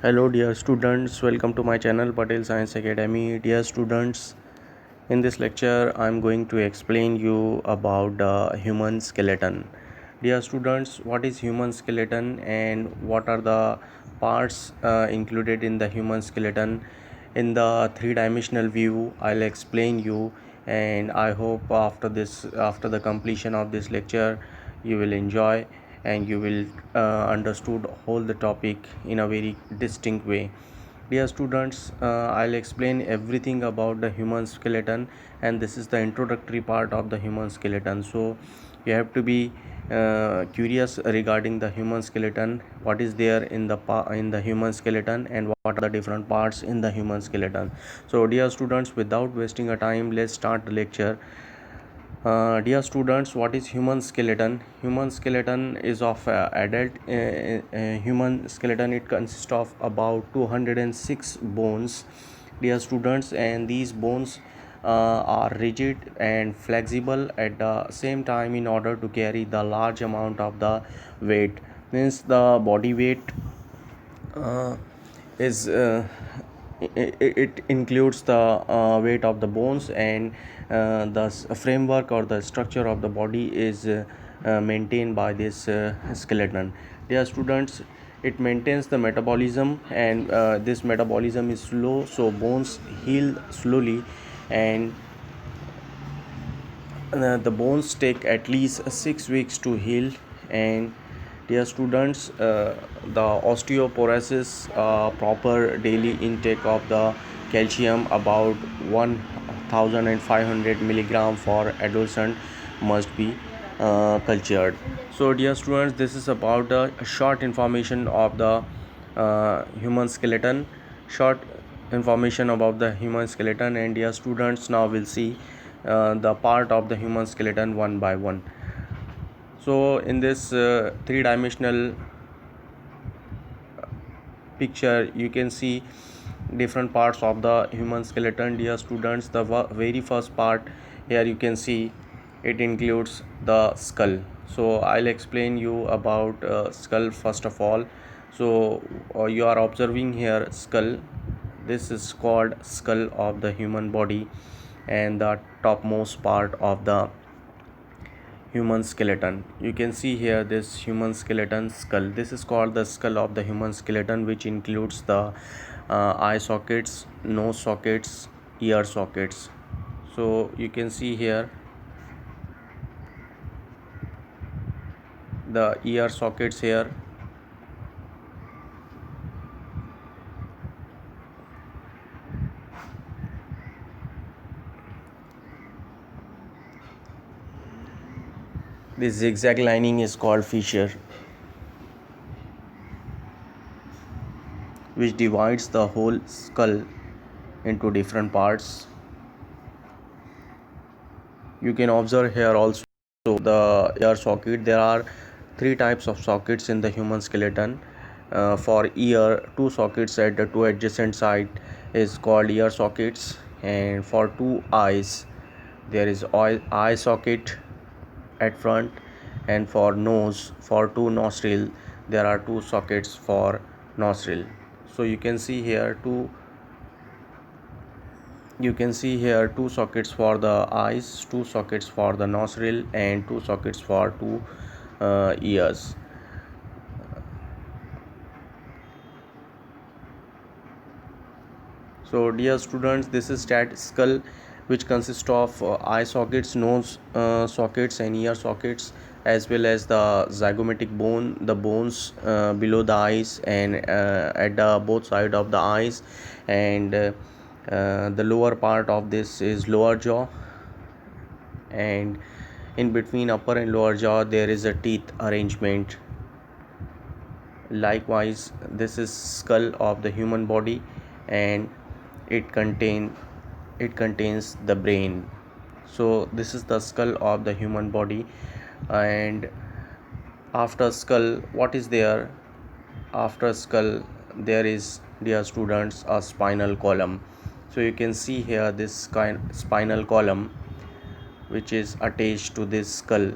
Hello, dear students. Welcome to my channel, Patel Science Academy. Dear students, in this lecture, I'm going to explain you about the human skeleton. Dear students, what is human skeleton and what are the parts included in the human skeleton? In the three-dimensional view, I'll explain you, and I hope after the completion of this lecture, you will enjoy and you will understood whole the topic in a very distinct way. Dear students, I'll explain everything about the human skeleton, and this is the introductory part of the human skeleton. So you have to be curious regarding the human skeleton, what is there in the human skeleton, and what are the different parts in the human skeleton. So dear students, without wasting a time, let's start the lecture. Dear students, what is human skeleton? Human skeleton is of adult human skeleton. It consists of about 206 bones, dear students, and these bones are rigid and flexible at the same time in order to carry the large amount of the weight. Means the body weight uh, is it includes the weight of the bones, and the framework or the structure of the body is maintained by this skeleton. Dear students, it maintains the metabolism, and this metabolism is slow, so bones heal slowly, and the bones take at least 6 weeks to heal. And dear students, the osteoporosis, proper daily intake of the calcium about 1500 milligram for adolescent must be cultured. So dear students, this is about the short information of the human skeleton, short information about the human skeleton. And dear students, now we'll see the part of the human skeleton one by one. So in this three-dimensional picture, you can see different parts of the human skeleton. Dear students, the very first part here you can see, it includes the skull. So I'll explain you about skull first of all. So you are observing here skull. This is called skull of the human body, and the topmost part of the human skeleton. You can see here this human skeleton skull. This is called the skull of the human skeleton, which includes the eye sockets, nose sockets, ear sockets. So you can see here the ear sockets here. This zigzag lining is called fissure, which divides the whole skull into different parts. You can observe here also the ear socket. There are three types of sockets in the human skeleton. For ear, two sockets at the two adjacent side is called ear sockets, and for two eyes there is eye socket at front, and for nose, for two nostril, there are two sockets for nostril. So you can see here two sockets for the eyes, two sockets for the nostril, and two sockets for two ears. So dear students, this is that skull, which consists of eye sockets, nose sockets, and ear sockets, as well as the zygomatic bone, the bones below the eyes and at the both side of the eyes, and the lower part of this is lower jaw, and in between upper and lower jaw there is a teeth arrangement. Likewise, this is skull of the human body, and it contains the brain. So this is the skull of the human body. And after skull, what is there? After skull, there is, dear students, a spinal column. So you can see here this spinal column, which is attached to this skull.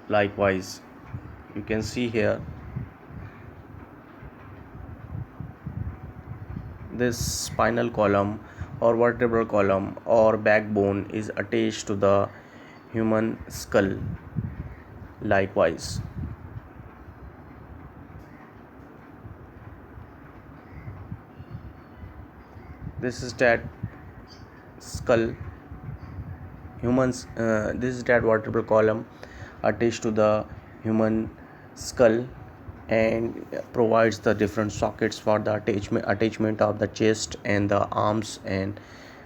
Likewise, You can see here this spinal column or vertebral column or backbone is attached to the human skull. Likewise, this is that skull humans this is that vertebral column attached to the human skull and provides the different sockets for the attachment of the chest and the arms and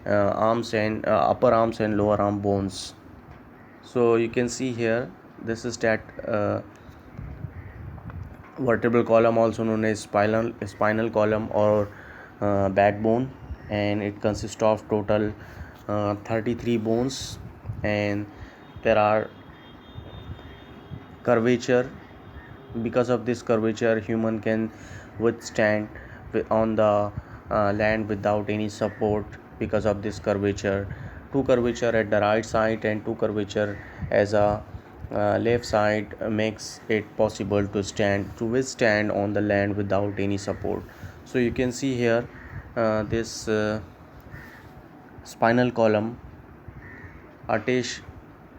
upper arms and lower arm bones. So you can see here this is that vertebral column, also known as spinal column or backbone, and it consists of total 33 bones, and there are curvature. Because of this curvature, human can withstand on the land without any support. Because of this curvature, two curvature at the right side and two curvature as a left side makes it possible to withstand on the land without any support. So you can see here this spinal column attached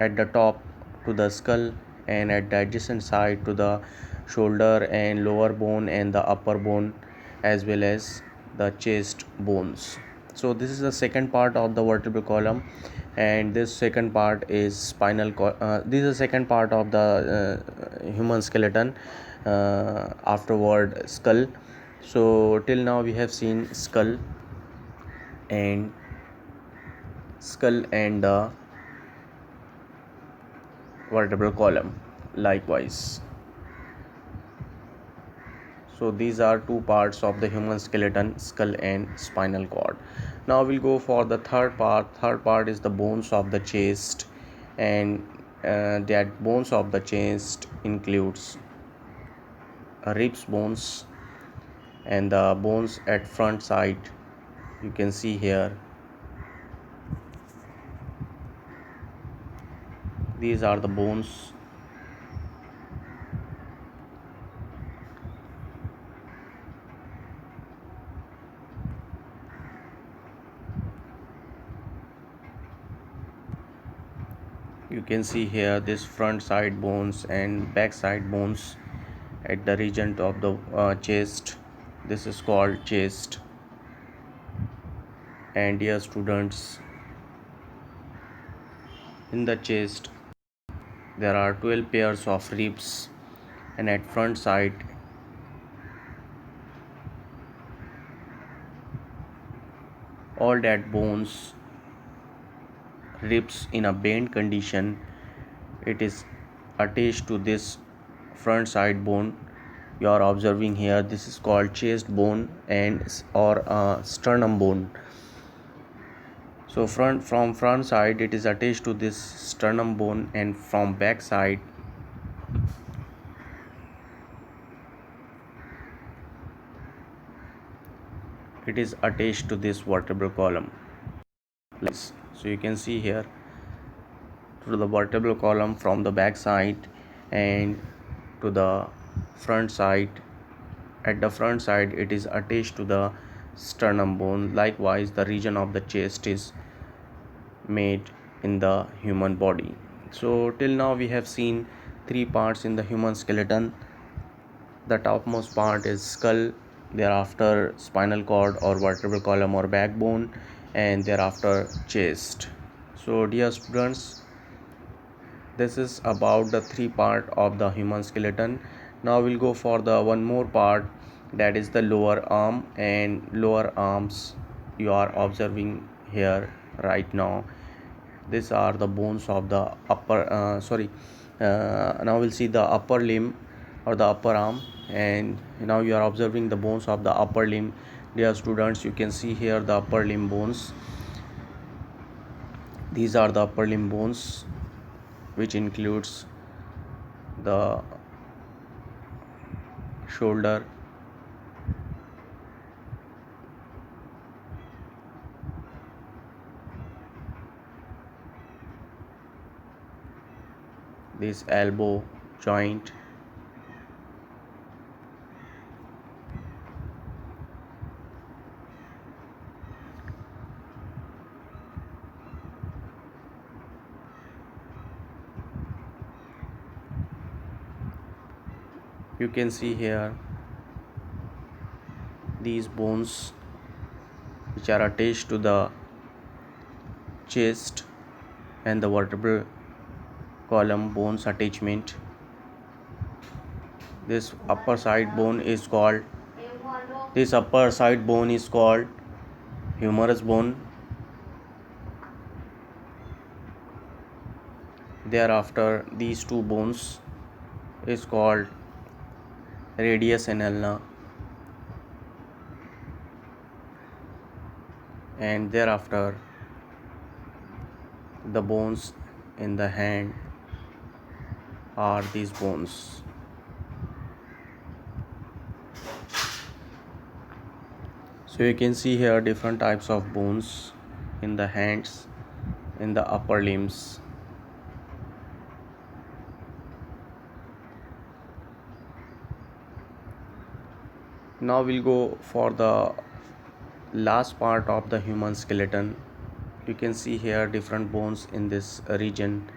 at the top to the skull and at the adjacent side to the shoulder and lower bone and the upper bone as well as the chest bones. So this is the second part of the vertebral column, and this second part is this is the second part of the human skeleton afterward skull. So till now we have seen and skull and the vertebral column. Likewise, so these are two parts of the human skeleton, skull and spinal cord. Now we'll go for the third part is the bones of the chest, and that bones of the chest includes ribs bones and the bones at front side. You can see here these are the bones. You can see here this front side bones and back side bones at the region of the chest. This is called chest. And dear students, in the chest there are 12 pairs of ribs, and at front side all that bones, ribs in a bent condition, it is attached to this front side bone you are observing here. This is called chest bone and or sternum bone. So from front side it is attached to this sternum bone, and from back side it is attached to this vertebral column. So you can see here to the vertebral column from the back side and to the front side. At the front side it is attached to the sternum bone. Likewise, the region of the chest is made in the human body. So till now we have seen three parts in the human skeleton. The topmost part is skull, thereafter spinal cord or vertebral column or backbone, and thereafter chest. So dear students, this is about the three part of the human skeleton. Now we'll go for the one more part, that is the lower arm and lower arms. You are observing here right now. These are the bones of the now we'll see the upper limb or the upper arm, and now you are observing the bones of the upper limb. Dear students, you can see here the upper limb bones. These are the upper limb bones, which includes the shoulder, this elbow joint, You can see here these bones which are attached to the chest and the vertebral column bones attachment. This upper side bone is called humerus bone. Thereafter, these two bones is called radius and ulna, and thereafter the bones in the hand are these bones. So you can see here different types of bones in the hands, in the upper limbs. Now we'll go for the last part of the human skeleton. You can see here different bones in this region.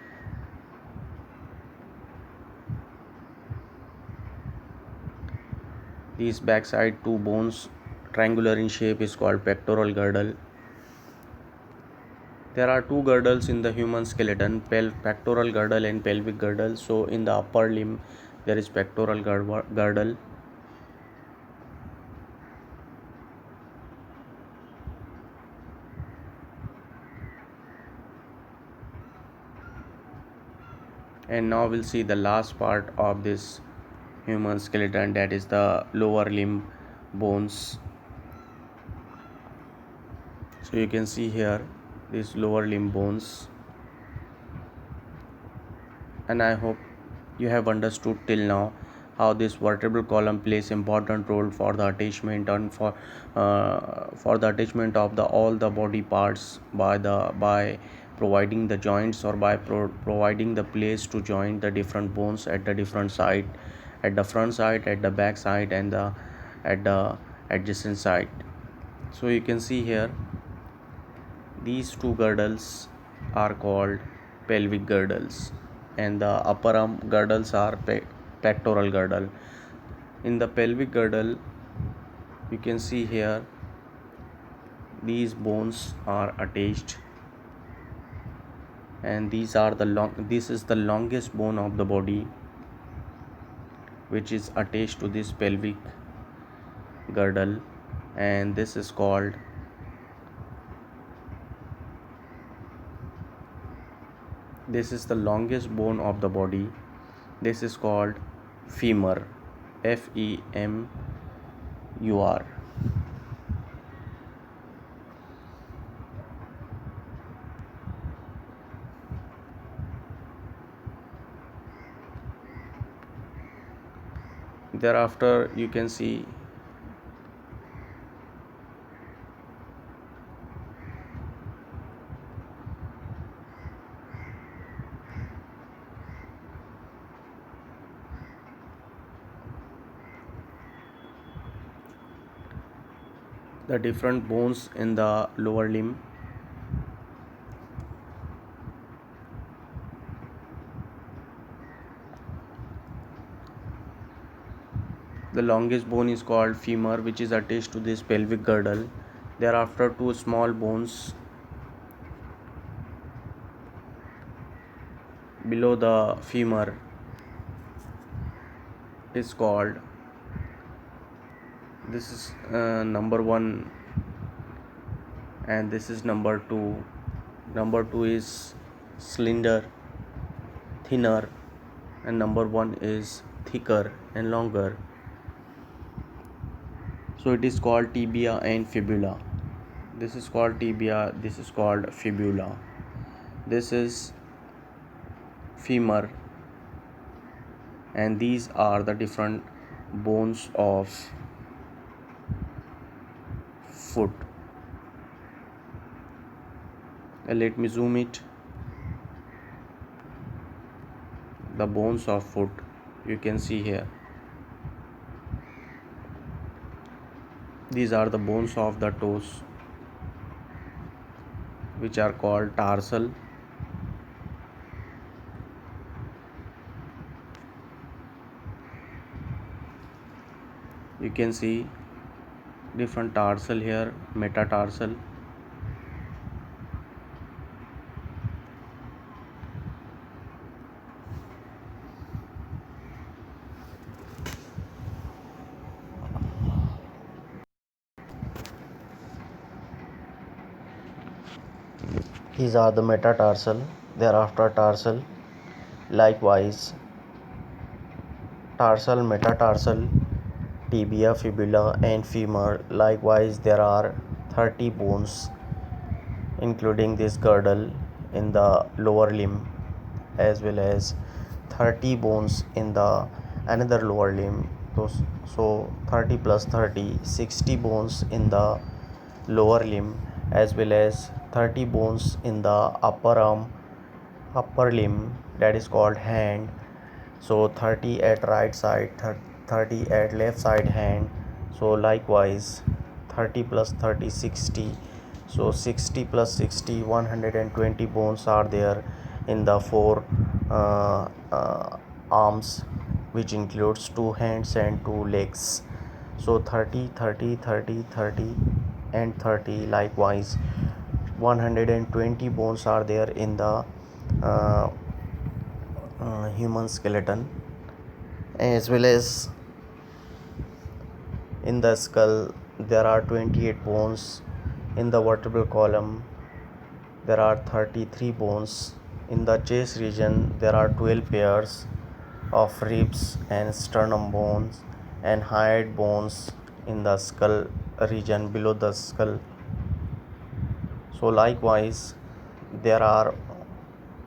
These backside two bones, triangular in shape, is called pectoral girdle. There are two girdles in the human skeleton, pectoral girdle and pelvic girdle. So in the upper limb there is pectoral girdle. And now we'll see the last part of this human skeleton, that is the lower limb bones. So you can see here these lower limb bones, and I hope you have understood till now how this vertebral column plays important role for the attachment and for the attachment of all the body parts by providing the joints, or by providing the place to join the different bones at the different side, at the front side, at the back side, and at the adjacent side. So you can see here these two girdles are called pelvic girdles, and the upper arm girdles are pectoral girdle. In the pelvic girdle, you can see here these bones are attached, and this is the longest bone of the body, which is attached to this pelvic girdle, and this is called the longest bone of the body. This is called femur, femur. Thereafter you can see the different bones in the lower limb. The longest bone is called femur, which is attached to this pelvic girdle. Thereafter, two small bones below the femur is called, this is number 1, and this is number 2. Number 2 is slender, thinner, and number 1 is thicker and longer. So it is called tibia and fibula. This is called tibia, this is called fibula. This is femur, and these are the different bones of foot. Let me zoom it. The bones of foot, you can see here. These are the bones of the toes, which are called tarsal. You can see different tarsal here, metatarsal. These are the metatarsal. Thereafter tarsal. Likewise, tarsal, metatarsal, tibia, fibula, and femur. Likewise, there are 30 bones, including this girdle in the lower limb, as well as 30 bones in the another lower limb. So 30 plus 30, 60 bones in the lower limb, as well as 30 bones in the upper arm, upper limb, that is called hand. So 30 at right side, 30 at left side hand. So likewise 30 plus 30, 60. So 60 plus 60, 120 bones are there in the four arms, which includes two hands and two legs. So 30, 30, 30, 30 and 30. Likewise 120 bones are there in the uh, human skeleton, as well as in the skull there are 28 bones. In the vertebral column there are 33 bones. In the chest region there are 12 pairs of ribs and sternum bones and hyoid bones in the skull region below the skull. So likewise there are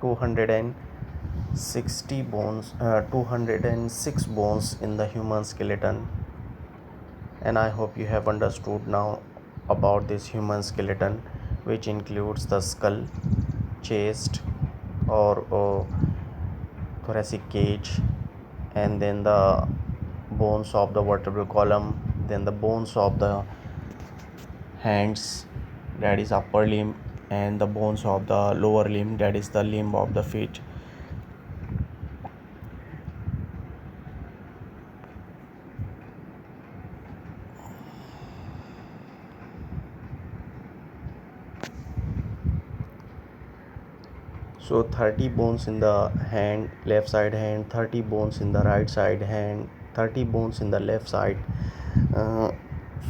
260 bones, 206 bones in the human skeleton. And I hope you have understood now about this human skeleton, which includes the skull, chest or thoracic cage, and then the bones of the vertebral column, then the bones of the hands, that is upper limb, and the bones of the lower limb, that is the limb of the feet. So 30 bones in the hand, left side hand, 30 bones in the right side hand, 30 bones in the left side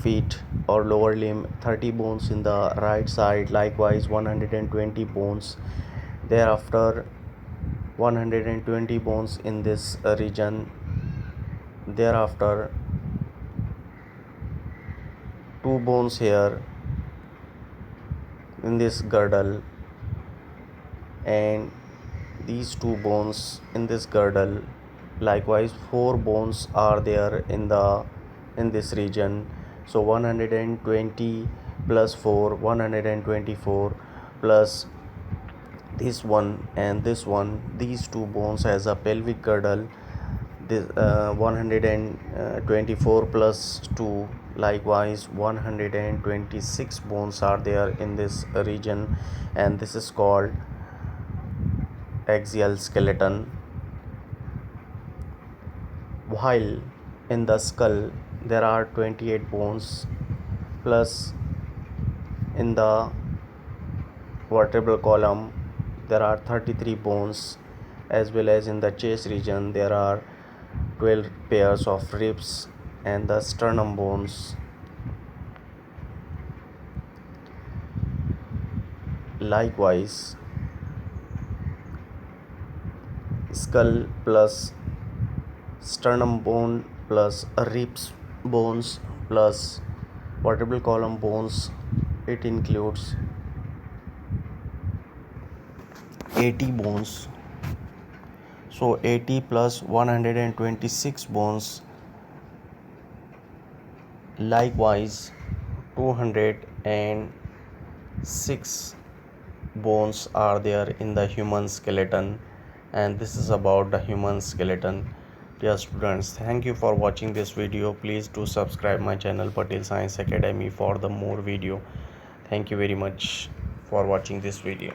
feet or lower limb, 30 bones in the right side, likewise 120 bones. Thereafter 120 bones in this region. Thereafter 2 bones here in this girdle, and these 2 bones in this girdle. Likewise 4 bones are there in this region. So 120 plus 4, 124, plus this one and this one, these 2 bones as a pelvic girdle. This 124 plus 2, likewise 126 bones are there in this region, and this is called axial skeleton. While in the skull there are 28 bones, plus in the vertebral column there are 33 bones, as well as in the chest region there are 12 pairs of ribs and the sternum bones. Likewise, skull plus sternum bone plus ribs bones plus vertebral column bones, it includes 80 bones. So 80 plus 126 bones, likewise 206 bones are there in the human skeleton. And this is about the human skeleton. Dear students, thank you for watching this video. Please do subscribe my channel Patel Science Academy for the more video. Thank you very much for watching this video.